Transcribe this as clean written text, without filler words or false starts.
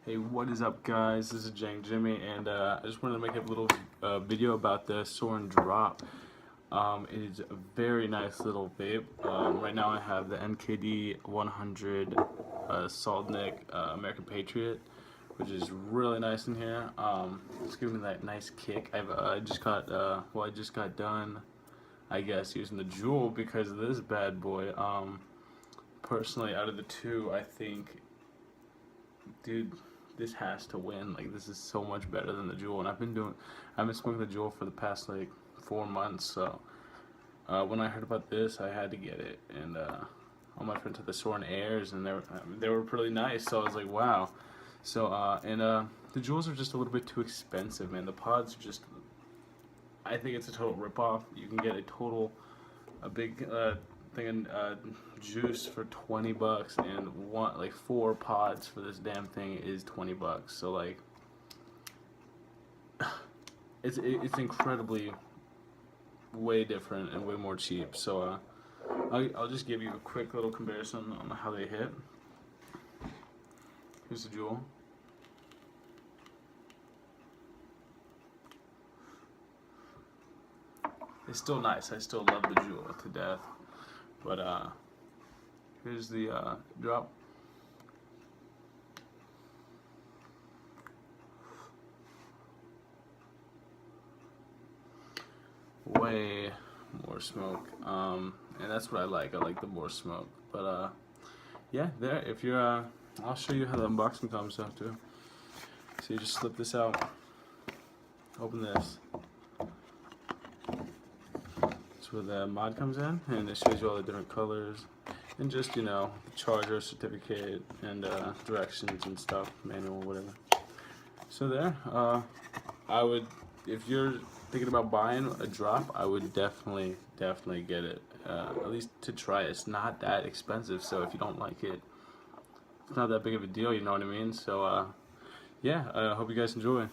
Hey, what is up, guys? This is Jang Jimmy, and I just wanted to make a little video about the Suorin drop. It is a very nice little vape. Right now I have the NKD 100 Salt Nick American Patriot, which is really nice in here. It's giving me that nice kick. I just got done, I guess, using the Juul because of this bad boy. Personally, out of the two, I think, dude, this has to win. Like, this is so much better than the Juul, and I've been smoking the Juul for the past like 4 months. So when I heard about this, I had to get it, and all my friends had the Suorin Airs, and they were pretty nice. So I was like, wow. So the Juuls are just a little bit too expensive, man. The pods are just, I think it's a total ripoff. You can get a big thing of juice for $20, and like 4 pods for this damn thing is $20. So like, it's incredibly way different and way more cheap. So I'll just give you a quick little comparison on how they hit. Here's the Juul. It's still nice. I still love the Juul to death. But here's the drop. Way more smoke. And that's what I like. I like the more smoke. But yeah, there. If you're, I'll show you how the unboxing comes out too. So you just slip this out. Open this. That's where the mod comes in, and it shows you all the different colors, and just, you know, the charger certificate and directions and stuff, manual, whatever. So there, I would, if you're thinking about buying a drop, I would definitely get it, at least to try it. It's not that expensive, so if you don't like it, it's not that big of a deal, you know what I mean? So yeah, I hope you guys enjoy.